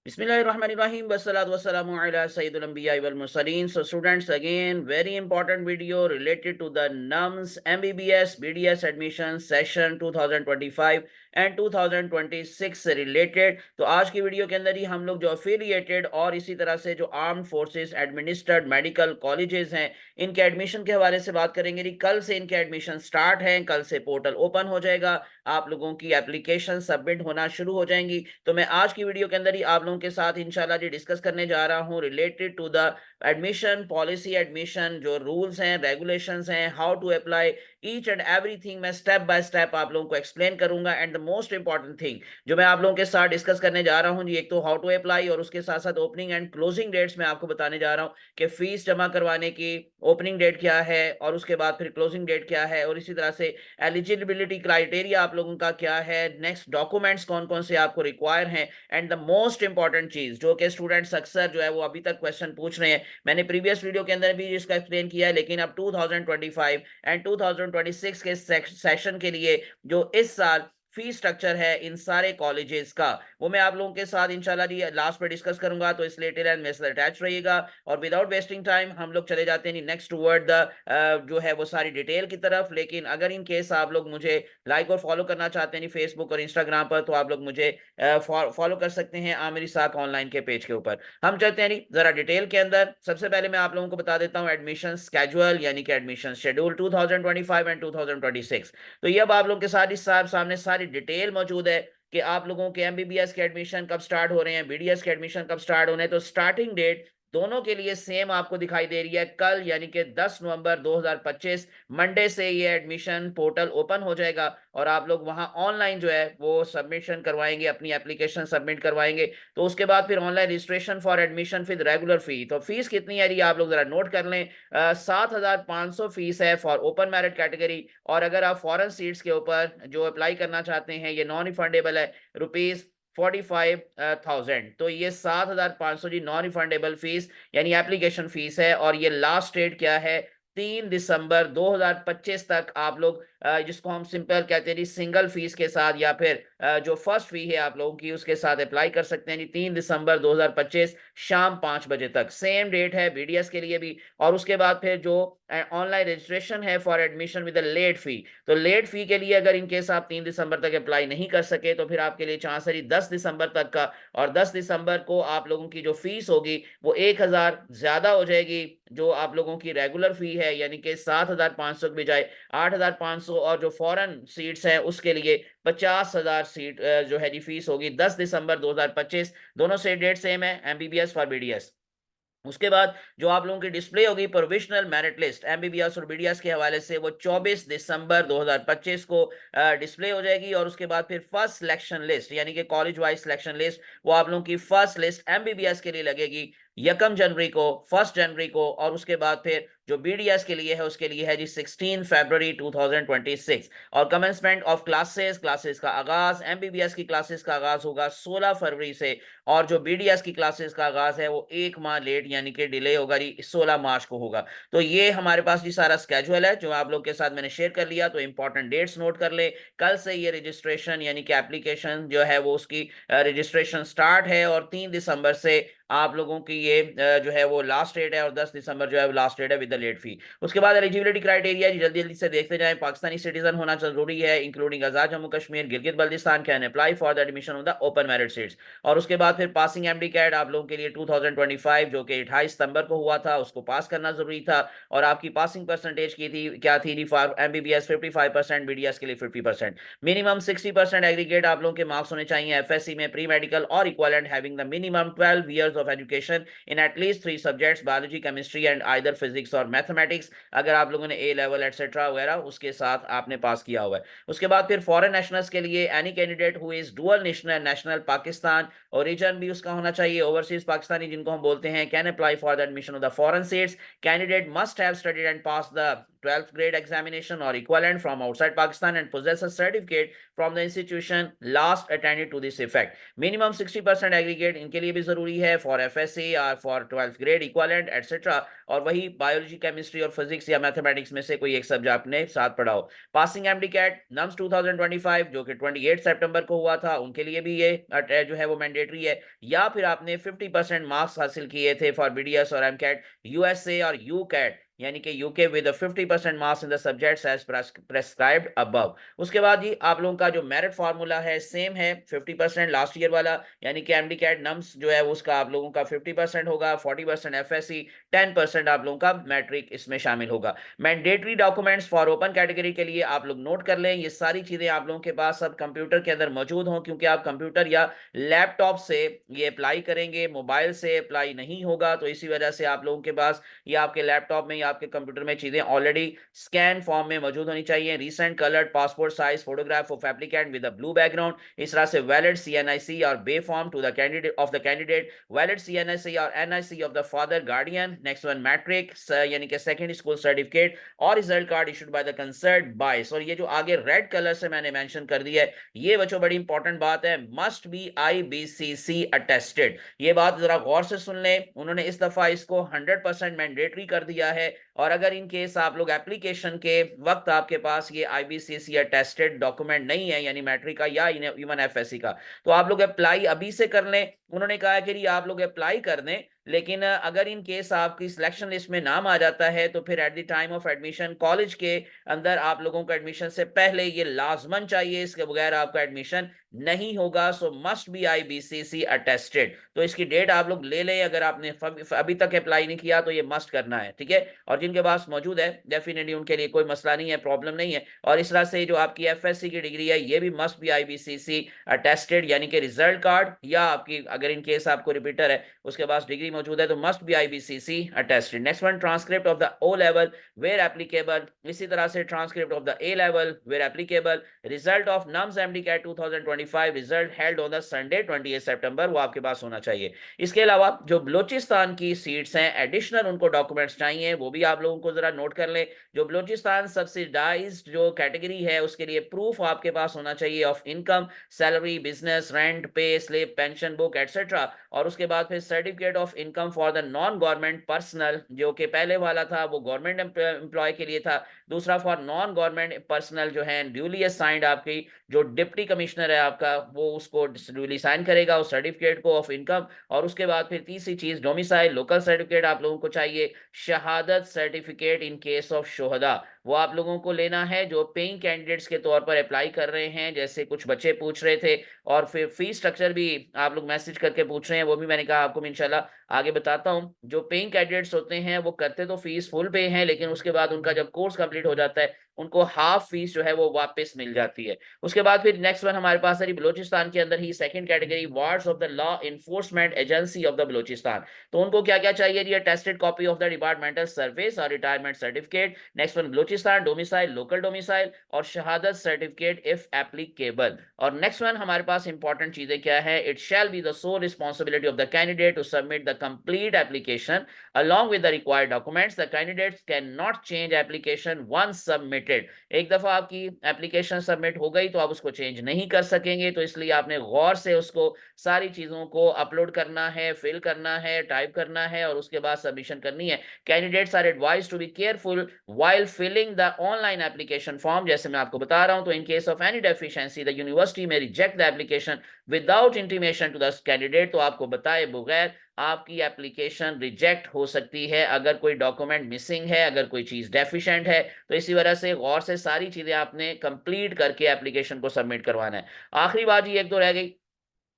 Bismillahirrahmanirrahim. Wassalatu wassalamu ala Sayyidul Anbiya wal Mursaleen. So students, again, very important video related to the NUMS MBBS BDS admission session 2025 and 2026 से related. तो आज की video के अंदर ही हम लोग जो अफिलिएटेड और इसी तरह से जो armed forces administered medical colleges हैं, इनके एडमिशन के हवाले से बात करेंगे। कल से इनके एडमिशन स्टार्ट हैं, कल से पोर्टल ओपन हो जाएगा, आप लोगों की एप्लीकेशन सबमिट होना शुरू हो जाएंगी। तो मैं आज की वीडियो के अंदर ही आप लोगों के साथ इंशाल्लाह जी डिस्कस करने जा रहा हूं related to the admission policy, admission जो रूल्स हैं, रेगुलेशंस हैं, how to apply each and everything मैं स्टेप बाय स्टेप आप लोगों को एक्सप्लेन करूंगा। And the most important thing जो मैं आप लोगों के साथ डिस्कस करने जा रहा हूं जी, एक तो हाउ टू अप्लाई और उसके साथ साथ ओपनिंग एंड क्लोजिंग डेट्स मैं आपको बताने जा रहा हूं कि फीस जमा करवाने की ओपनिंग डेट क्या है और उसके बाद फिर क्लोजिंग डेट क्या है, और इसी तरह से एलिजिबिलिटी क्राइटेरिया आप लोगों का क्या है, नेक्स्ट डॉक्यूमेंट्स कौन कौन से आपको रिक्वायर हैं। एंड द मोस्ट इंपॉर्टेंट चीज जो कि स्टूडेंट्स अक्सर जो है वो अभी तक क्वेश्चन पूछ रहे हैं, मैंने प्रीवियस वीडियो के अंदर भी इसका एक्सप्लेन किया है, लेकिन अब 2025 एंड 2026 के सेशन के लिए जो इस साल फी स्ट्रक्चर है इन सारे कॉलेजेस का, वो मैं आप लोगों के साथ इंशाल्लाह जी लास्ट में डिस्कस करूंगा। तो इसलिए टिल एंड मेरे अटैच रहिएगा, और विदाउट वेस्टिंग टाइम हम लोग चले जाते हैं नेक्स्ट टुवर्ड द जो है वो सारी डिटेल की तरफ। लेकिन अगर इन केस आप लोग मुझे लाइक और फॉलो करना चाहते हैं फेसबुक और इंस्टाग्राम पर, तो आप लोग मुझे फॉलो कर सकते हैं आमिर इसाक ऑनलाइन के पेज के ऊपर। हम चलते हैं जरा डिटेल के अंदर। सबसे पहले मैं आप लोगों को बता देता हूं एडमिशन स्केड्यूल यानी कि एडमिशन शेड्यूल 2025 एंड 2026। तो ये अब आप लोगों के साथ इस सामने सारी डिटेल मौजूद है कि आप लोगों के एमबीबीएस के एडमिशन कब स्टार्ट हो रहे हैं, बीडीएस के एडमिशन कब स्टार्ट होने हैं। तो स्टार्टिंग डेट दोनों के लिए सेम आपको दिखाई दे रही है, कल यानी कि 10 नवंबर 2025 मंडे से ये एडमिशन पोर्टल ओपन हो जाएगा और आप लोग वहां ऑनलाइन जो है वो सबमिशन करवाएंगे, अपनी एप्लीकेशन सबमिट करवाएंगे। तो उसके बाद फिर online registration for admission with regular fee. तो फीस कितनी है आप लोग जरा नोट कर लें, 7,500 फीस है फॉर ओपन मेरिट कैटेगरी। और अगर आप फॉरेन सीट्स के ऊपर जो अप्लाई करना चाहते हैं, ये नॉन रिफंडेबल है, रुपीज 45,000। तो ये 7,500 जी नॉन रिफंडेबल फीस यानी एप्लीकेशन फीस है। और ये लास्ट डेट क्या है, 3 दिसंबर 2025 तक आप लोग जिसको हम सिंपल कहते हैं जी सिंगल फीस के साथ, या फिर जो फर्स्ट फी है आप लोगों की उसके साथ अप्लाई कर सकते हैं जी, 3 दिसंबर 2025 शाम 5 बजे तक। सेम डेट है बीडीएस के लिए भी। और उसके बाद फिर जो ऑनलाइन रजिस्ट्रेशन है for admission with late fee, तो लेट फी के लिए अगर इनकेस आप 3 दिसंबर तक अप्लाई नहीं कर सके तो फिर आपके लिए चांस है 10 दिसंबर तक का। और 10 दिसंबर को आप लोगों की जो फीस होगी वो 1,000 ज्यादा हो जाएगी, जो आप लोगों की रेगुलर फी है, यानी कि 7,500 के बजाय 8,500। और जो फॉरेन सीट्स हैं उसके लिए 50,000 सीट जो है जी फीस होगी 10 दिसंबर 2025। दोनों से डेट सेम है, एमबीबीएस फॉर बीडीएस। उसके बाद जो आप लोगों की डिस्प्ले होगी प्रोविजनल मेरिट लिस्ट एमबीबीएस और बीडीएस के हवाले से, वो 24 दिसंबर 2025 को डिस्प्ले हो जाएगी। और उसके बाद फिर फर्स्ट सिलेक्शन लिस्ट यानी कि कॉलेज वाइज सिलेक्शन लिस्ट, वो आप लोगों की फर्स्ट लिस्ट एमबीबीएस के लिए लगेगी 1 जनवरी को, 1 जनवरी को। और उसके बाद फिर जो बीडीएस के लिए है उसके लिए है जी 16 फरवरी 2026। और कमेंसमेंट ऑफ क्लासेस, क्लासेस का आगाज एमबीबीएस की क्लासेस का आगाज होगा 16 फरवरी से, और जो बीडीएस की क्लासेस का आगाज है वो 1 माह लेट यानी कि डिले होगा जी 16 मार्च को होगा। तो ये हमारे पास जी सारा स्केड्यूल है जो आप लोग के साथ मैंने शेयर कर लिया। तो इंपॉर्टेंट डेट्स नोट कर ले, कल से ये रजिस्ट्रेशन यानी कि एप्लीकेशन जो है वो उसकी रजिस्ट्रेशन स्टार्ट है, और 3 दिसंबर से आप लोगों की ये जो है वो लास्ट डेट है, और 10 दिसंबर जो है वो लास्ट डेट है विद द लेट फी। उसके बाद एलिजिबिलिटी क्राइटेरिया जल्दी जल्दी से देखते जाएं। पाकिस्तानी सिटीजन होना जरूरी है, including Azad Jammu Kashmir, Gilgit Baltistan can apply for the admission of the open merit seats. और उसके बाद फिर पासिंग एमडी कैट आप लोगों के लिए 2025 जो कि 28 सितंबर को हुआ था, उसको पास करना जरूरी था। और आपकी पासिंग परसेंटेज की थी क्या थी फॉर एमबीबीएस 55%, बीडीएस के लिए 50%। मिनिमम 60% एग्रीगेट आप लोगों के मार्क्स होने चाहिए एफएससी में, प्री मेडिकल और equivalent having the minimum 12 years of education in at least 3 subjects biology, chemistry and either physics और मैथमेटिक्स। अगर आप लोगों ने ए लेवल एटसेट्रा वगैरह उसके साथ आपने पास किया हुआ है। उसके बाद फिर फॉरेन नेशनल्स के लिए any candidate who is dual national, national Pakistan origin भी उसका होना चाहिए, ओवरसीज पाकिस्तानी जिनको हम बोलते हैं, can apply for the admission of the foreign seats. Candidate must have studied and pass the 12th grade examination or equivalent from outside Pakistan and possess a certificate from the institution last attended to this effect. Minimum 60% aggregate इनके लिए भी जरूरी है for FSC or for 12th grade equivalent etc. और वही biology, chemistry और physics या mathematics में से कोई एक सब्जेक्ट आपने साथ पढ़ा हो। पासिंग एमडी कैट नम्स 2025 जो कि 28 सितंबर को हुआ था, उनके लिए भी ये जो है वो मैंडेटरी है। या फिर आपने 50% मार्क्स हासिल किए थे फॉर बीडीएस और एमकैट, यूएसए और यू कैट यानी कि UK with 50% marks in the subjects as prescribed above. उसके बाद ही आप लोगों का जो मेरिट फार्मूला है सेम है 50% लास्ट ईयर वाला, यानी कि एमडी कैट नम्स जो है उसका आप लोगों का 50% होगा, 40% एफएससी, 10% आप लोगों का मैट्रिक इसमें शामिल होगा। Mandatory documents for open category के लिए आप लोग नोट कर लें, ये सारी चीजें आप लोगों के पास अब कंप्यूटर के अंदर मौजूद हों, क्योंकि आप कंप्यूटर या लैपटॉप से ये अप्लाई करेंगे, मोबाइल से अप्लाई नहीं होगा। तो इसी वजह से आप लोगों के पास ये आपके लैपटॉप में या आपके कंप्यूटर में चीजें ऑलरेडी स्कैन फॉर्म में मौजूद होनी चाहिए। Recent coloured passport size photograph of applicant with a blue background, इस तरह से वैलिड सीएनआईसी और B form to the candidate, valid CNIC और NIC of the father guardian. Next one matric यानी कि सेकंड स्कूल सर्टिफिकेट और result card issued by the concern BISEs. और ये जो आगे रेड कलर से मैंने मेंशन कर दिया है, ये बच्चों बड़ी इंपॉर्टेंट बात है, मस्ट बी आईबीसीसी अटेस्टेड। ये बात जरा गौर से सुन लें, उन्होंने इस दफा इसको 100% मैंडेटरी कर दिया है। और अगर इन केस आप लोग एप्लीकेशन के वक्त आपके पास ये आईबीसीसी अटेस्टेड डॉक्यूमेंट नहीं है, यानी मैट्रिक का या इवन एफएससी का, तो आप लोग अप्लाई अभी से कर लें। उन्होंने कहा कि आप लोग अप्लाई कर दें, लेकिन अगर इन केस आपकी सिलेक्शन लिस्ट में नाम आ जाता है तो फिर at the time of admission college के अंदर आप लोगों को एडमिशन से पहले ये लाजमन चाहिए, इसके बगैर आपका एडमिशन नहीं होगा। सो मस्ट बी आईबीसीसी अटेस्टेड। तो इसकी डेट आप लोग ले लें, अगर आपने अभी तक अप्लाई नहीं किया तो ये मस्ट करना है, ठीक है। और जिनके पास मौजूद है डेफिनेटली उनके लिए कोई मसला नहीं है, प्रॉब्लम नहीं है। और इस तरह से जो आपकी एफएससी की डिग्री है ये भी मस्ट बी आईबीसीसी अटेस्टेड, यानी कि रिजल्ट कार्ड या आपकी अगर इन केस आपको रिपीटर है उसके पास डिग्री मौजूद है तो must be IBCC attested. Next one transcript of the O level where applicable, इसी तरह से transcript of the A level where applicable, result of NUMS MDCAT 2025 result held on the Sunday 28 सितंबर, वो आपके पास होना चाहिए। इसके अलावा जो बलोचिस्तान की सीट्स हैं एडिशनल उनको डॉक्यूमेंट्स चाहिए, वो भी आप लोगों को जरा नोट कर लें। जो बलोचिस्तान सब्सिडाइज्ड जो कैटेगरी है उसके लिए प्रूफ आपके पास होना चाहिए of income, salary, business, rent, pay slip, pension book etcetera. और उसके बाद फिर certificate of income for the non government personal, जो कि पहले वाला था वो गवर्नमेंट एम्प्लॉय के लिए था, दूसरा फॉर नॉन गवर्नमेंट पर्सनल जो है ड्यूली असाइंड, आपकी जो डिप्टी कमिश्नर है आपका वो उसको ड्यूली साइन करेगा उस सर्टिफिकेट को ऑफ इनकम। और उसके बाद फिर तीसरी चीज डोमिसाइल लोकल सर्टिफिकेट आप लोगों को चाहिए, शहादत सर्टिफिकेट इन केस ऑफ शोहदा वो आप लोगों को लेना है जो पेइंग कैंडिडेट्स के तौर पर अप्लाई कर रहे हैं, जैसे कुछ बच्चे पूछ रहे थे। और फिर फीस स्ट्रक्चर भी आप लोग मैसेज करके पूछ रहे हैं, वो भी मैंने कहा आपको मैं इंशाल्लाह आगे बताता हूं। जो पेइंग कैंडिडेट्स होते हैं वो करते तो फीस फुल पे हैं, लेकिन उसके बाद उनका जब कोर्स कंप्लीट हो जाता है उनको हाफ फीस जो है वो वापस मिल जाती है। उसके बाद फिर नेक्स्ट वन हमारे पास है बलोचिस्तान के अंदर ही second category wards of the law enforcement agency of the Balochistan. तो उनको क्या क्या चाहिए जी, tested copy of the departmental service और retirement certificate. Next one Balochistan domicile local domicile और शहादत सर्टिफिकेट इफ एप्लीकेबल। और नेक्स्ट वन हमारे पास इंपॉर्टेंट चीजें क्या है, it shall be the sole responsibility of the candidate to submit the complete application along with the required documents. The candidates cannot change application once submitted. एक दफा आपकी application submit हो गई तो आप उसको चेंज नहीं कर सकेंगे, तो इसलिए आपने गौर से उसको सारी चीजों को अपलोड करना है, फिल करना है, टाइप करना है और उसके बाद सबमिशन करनी है। Candidates are advised to be careful while filling the online application form, जैसे मैं आपको बता रहा हूं। तो in case of any deficiency the university may reject the application without intimation to the candidate, तो आपको बताए बगैर आपकी एप्लीकेशन रिजेक्ट हो सकती है अगर कोई डॉक्यूमेंट मिसिंग है, अगर कोई चीज डेफिशिएंट है। तो इसी वजह से गौर से सारी चीजें आपने कंप्लीट करके एप्लीकेशन को सबमिट करवाना है। आखिरी बात ये एक तो रह गई,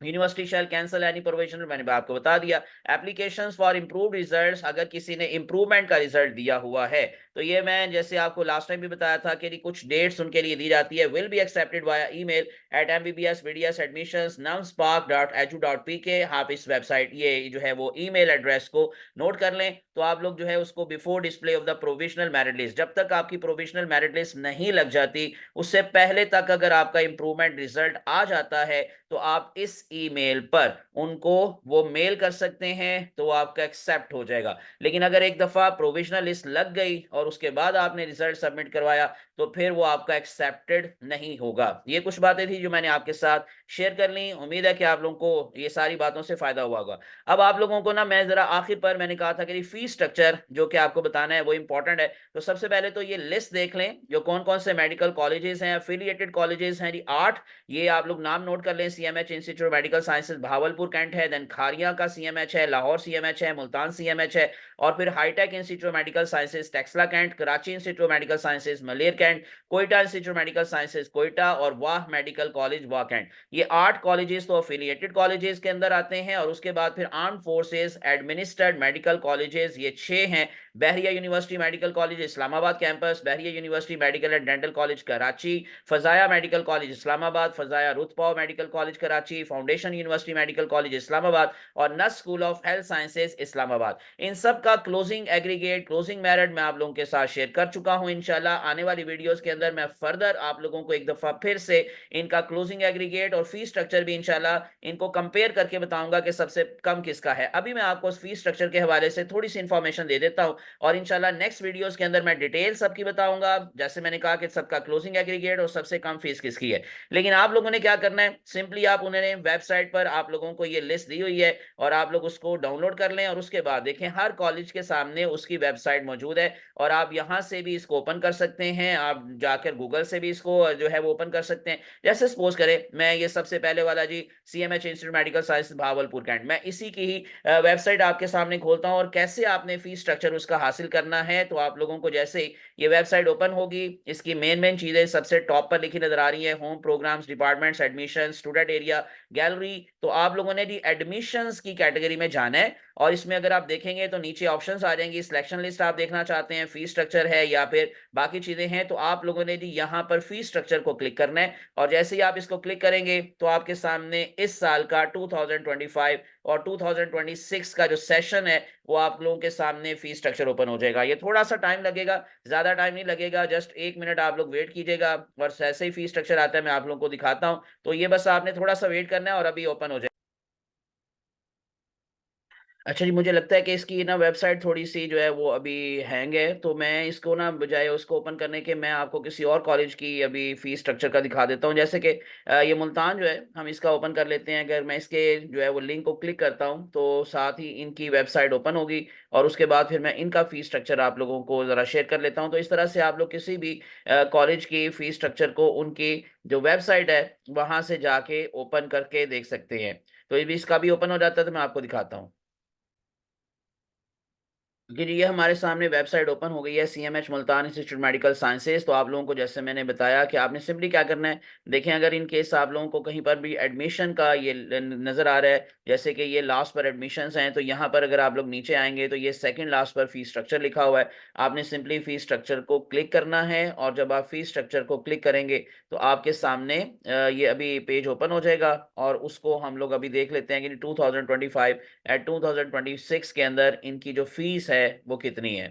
यूनिवर्सिटी शैल कैंसल एनी प्रोविजनल, मैंने आपको बता दिया। एप्लीकेशंस फॉर इंप्रूव्ड रिजल्ट्स, अगर किसी ने इंप्रूवमेंट का रिजल्ट दिया हुआ है तो ये मैं जैसे आपको लास्ट टाइम भी बताया था कि कुछ डेट्स उनके लिए दी जाती है, will be accepted via email eight mbbs admissions numspark.edu.pk। आप इस वेबसाइट ये जो है वो ईमेल एड्रेस को नोट कर लें, तो आप लोग जो है उसको before display of the provisional merit list, जब तक आपकी प्रोविजनल मेरिट लिस्ट नहीं लग जाती उससे पहले तक अगर आपका इंप्रूवमेंट रिजल्ट आ जाता है तो आप इस ईमेल पर उनको वो मेल कर सकते हैं, तो वो आपका एक्सेप्ट हो जाएगा। लेकिन अगर एक दफा प्रोविजनल लिस्ट लग गई और उसके बाद आपने रिजल्ट सबमिट करवाया, तो फिर वो आपका एक्सेप्टेड नहीं होगा। ये कुछ बातें थी जो मैंने आपके साथ शेयर कर ली। उम्मीद है कि आप लोगों को ये सारी बातों से फायदा हुआ होगा। अब आप लोगों को ना मैं जरा आखिर पर मैंने कहा था कि फीस स्ट्रक्चर जो कि आपको बताना है वो इंपॉर्टेंट है। तो सबसे पहले तो ये लिस्ट देख लें, जो कौन कौन से मेडिकल कॉलेजेस हैं, एफिलिएटेड कॉलेजेस हैं, 8। ये आप लोग नाम नोट कर लें। CMH institute of medical sciences Bahawalpur cantt है, देन खारिया का सीएमएच है, लाहौर सीएमएच है, मुल्तान सीएमएच है, और फिर हाईटेक institute of medical sciences Taxila cantt, Karachi institute of medical sciences Malir cantt, Quetta institute of medical sciences Quetta, और वाह मेडिकल कॉलेज वाह कैंट। ये 8 कॉलेजेस तो एफिलिएटेड कॉलेजेस के अंदर आते हैं। और उसके बाद फिर arm forces administered medical colleges, ये 6 हैं। Bahria university medical college Islamabad campus, Bahria university medical and dental college Karachi, Fazaia medical college Islamabad, Fazaia Ruth Pfau medical college Karachi, foundation university medical college Islamabad, और NUST school of health sciences Islamabad. इन सब का क्लोजिंग एग्रीगेट, क्लोजिंग मेरिट मैं आप लोगों के साथ शेयर कर चुका हूं। इंशाल्लाह आने वाली वीडियोस के अंदर मैं फर्दर आप लोगों को एक दफा फिर से इनका क्लोजिंग एग्रीगेट और फीस स्ट्रक्चर भी इंशाल्लाह इनको कंपेयर करके बताऊंगा कि सबसे कम किसका है। अभी मैं आपको फीस स्ट्रक्चर के हवाले से थोड़ी सी इंफॉर्मेशन दे देता हूं, और इंशाल्लाह नेक्स्ट वीडियोस के अंदर मैं डिटेल सबकी बताऊंगा। जैसे मैंने कहा कि सबका क्लोजिंग एग्रीगेट और सबसे कम फीस किसकी है। लेकिन आप लोगों ने क्या करना है, सिंपली आप उन्होंने वेबसाइट पर आप लोगों को ये लिस्ट दी हुई है, और आप लोग उसको डाउनलोड कर लें, और उसके बाद देखें हर कॉलेज के सामने उसकी वेबसाइट मौजूद है, और आप यहां से भी इसको ओपन कर सकते हैं। आप जाकर गूगल से भी इसको जो है वो ओपन कर सकते हैं। जैसे सपोज करें मैं ये सबसे पहले वाला जी CMH institute medical science Bahawalpur cantt, मैं इसी की ही वेबसाइट आपके सामने खोलता हूं, और कैसे आपने फीस स्ट्रक्चर उसका हासिल करना है। तो आप लोगों को जैसे ही ये वेबसाइट ओपन होगी, इसकी मेन चीजें सबसे टॉप पर लिखी नजर आ रही है, home programmes, departments, admission, student area, gallery. तो आप लोगों ने जी एडमिशंस की कैटेगरी में जाना है, और इसमें अगर आप देखेंगे तो नीचे ऑप्शंस आ जाएंगी। सिलेक्शन लिस्ट आप देखना चाहते हैं, फीस स्ट्रक्चर है, या फिर बाकी चीजें हैं, तो आप लोगों ने जी यहाँ पर फीस स्ट्रक्चर को क्लिक करना है। और जैसे ही आप इसको क्लिक करेंगे तो आपके सामने इस साल का 2025 और 2026 का जो सेशन है वो आप लोगों के सामने फीस स्ट्रक्चर ओपन हो जाएगा। ये थोड़ा सा टाइम लगेगा, ज्यादा टाइम नहीं लगेगा, जस्ट 1 मिनट आप लोग वेट कीजिएगा, और जैसे ही फीस स्ट्रक्चर आता है मैं आप लोगों को दिखाता हूं। तो ये बस आपने थोड़ा सा वेट करना है, और अभी ओपन हो जाएगा। अच्छा जी, मुझे लगता है कि इसकी ना वेबसाइट थोड़ी सी जो है वो अभी हैंग है, तो मैं इसको ना बजाय उसको ओपन करने के मैं आपको किसी और कॉलेज की अभी फीस स्ट्रक्चर का दिखा देता हूँ। जैसे कि ये मुल्तान जो है हम इसका ओपन कर लेते हैं। अगर मैं इसके जो है वो लिंक को क्लिक करता हूँ तो साथ ही इनकी वेबसाइट ओपन होगी, और उसके बाद फिर मैं इनका फीस स्ट्रक्चर आप लोगों को ज़रा शेयर कर लेता हूँ। तो इस तरह से आप लोग किसी भी कॉलेज की फीस स्ट्रक्चर को उनकी जो वेबसाइट है वहाँ से जाके ओपन करके देख सकते हैं। तो ये भी इसका भी ओपन हो जाता है, तो मैं आपको दिखाता हूँ। जी, ये हमारे सामने वेबसाइट ओपन हो गई है, CMH Multan institute medical sciences. तो आप लोगों को जैसे मैंने बताया कि आपने सिंपली क्या करना है, देखें अगर इन केस आप लोगों को कहीं पर भी एडमिशन का ये नज़र आ रहा है, जैसे कि ये लास्ट पर एडमिशन्स हैं, तो यहाँ पर अगर आप लोग नीचे आएंगे तो ये सेकंड लास्ट पर फीस स्ट्रक्चर लिखा हुआ है। आपने सिंपली फीस स्ट्रक्चर को क्लिक करना है, और जब आप फीस स्ट्रक्चर को क्लिक करेंगे तो आपके सामने ये अभी पेज ओपन हो जाएगा, और उसको हम लोग अभी देख लेते हैं कि 2025 एट 2026 के अंदर इनकी जो फीस है वो कितनी है।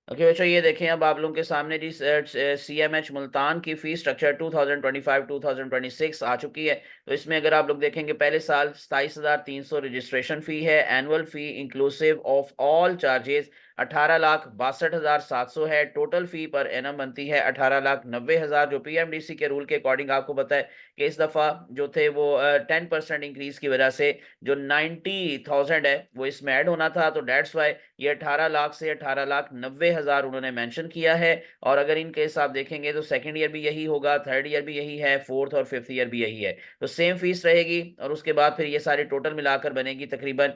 ओके बच्चों, ये देखें अब आप लोगों के सामने जी सीएमएच मुल्तान की फीस स्ट्रक्चर 2025 2026 आ चुकी है। तो इसमें अगर आप लोग देखेंगे पहले साल 27,300 रजिस्ट्रेशन फी है। Annual fee inclusive of all charges 18,62,700 है। टोटल फी पर एनम बनती है 18,90,000, जो पीएमडीसी के रूल के अकॉर्डिंग आपको पता है कि इस दफा जो थे वो 10% इंक्रीज की वजह से जो 90,000 है वो इसमें ऐड होना था। तो डेट्स वाई ये 18 लाख से 18,90,000 उन्होंने मेंशन किया है। और अगर इनके हिसाब देखेंगे तो सेकंड ईयर भी यही होगा, थर्ड ईयर भी यही है, फोर्थ और फिफ्थ ईयर भी यही है। तो सेम फीस रहेगी, और उसके बाद फिर ये सारे टोटल मिलाकर बनेगी तकरीबन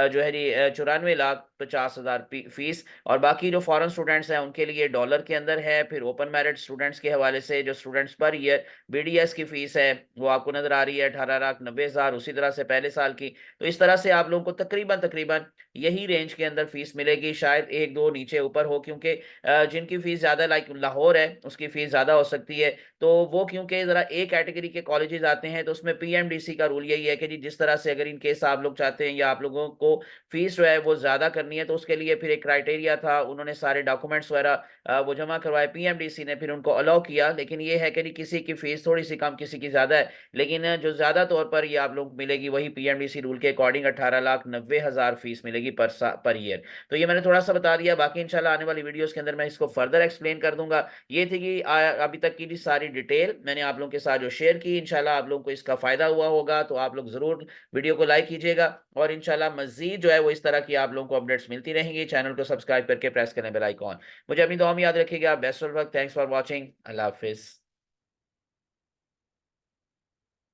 जो है जी 94,50,000 फीस। और बाकी जो फॉरेन स्टूडेंट्स हैं उनके लिए डॉलर के अंदर है। फिर ओपन मेरिट स्टूडेंट्स के हवाले से जो स्टूडेंट्स पर ईयर बीडीएस की फीस है वो आपको नजर आ रही है 18,90,000, उसी तरह से पहले साल की। तो इस तरह से आप लोगों को तकरीबन तकरीबन यही रेंज के अंदर फीस मिलेगी, शायद 1-2 नीचे ऊपर हो, क्योंकि जिनकी फीस ज़्यादा लाइक लाहौर है, उसकी फीस ज़्यादा हो सकती है। तो वो क्योंकि ज़रा ए कैटेगरी के कॉलेजेस आते हैं, तो उसमें पीएमडीसी का रूल यही है कि जी जिस तरह से अगर इन केस आप लोग चाहते हैं या आप लोगों को फीस जो है वो ज़्यादा करनी है, तो उसके लिए फिर एक क्राइटेरिया था, उन्होंने सारे डॉक्यूमेंट्स वगैरह वो जमा करवाए, पीएमडीसी ने फिर उनको अलाउ किया। लेकिन ये है कि जी किसी की फीस थोड़ी-सी कम, किसी की ज़्यादा है, लेकिन जो ज़्यादा तौर पर ये आप लोग मिलेगी वही पीएमडीसी रूल के अकॉर्डिंग 18,90,000 फीस मिलेगी पर ईयर। तो ये मैंने थोड़ा-सा बता दिया, बाकी इंशाल्लाह आने वाली वीडियोज़ के अंदर मैं इसको फर्दर एक्सप्लेन कर दूँगा। ये थी कि अभी तक की जी सारी डिटेल मैंने आप लोगों के साथ जो शेयर की, इंशाल्लाह आप लोगों को इसका फ़ायदा हुआ होगा, तो आप लोग ज़रूर वीडियो को लाइक कीजिएगा और इंशाल्लाह मज़ीद जो है वो इस तरह की आप लोगों को अपडेट्स मिलती रहेंगी। चैनल को सब्सक्राइब करके प्रेस करें बेल आइकॉन। मुझे अपनी दुआ में याद रखिएगा। Best of luck, thanks for watching, अल्लाह हाफ़िज़।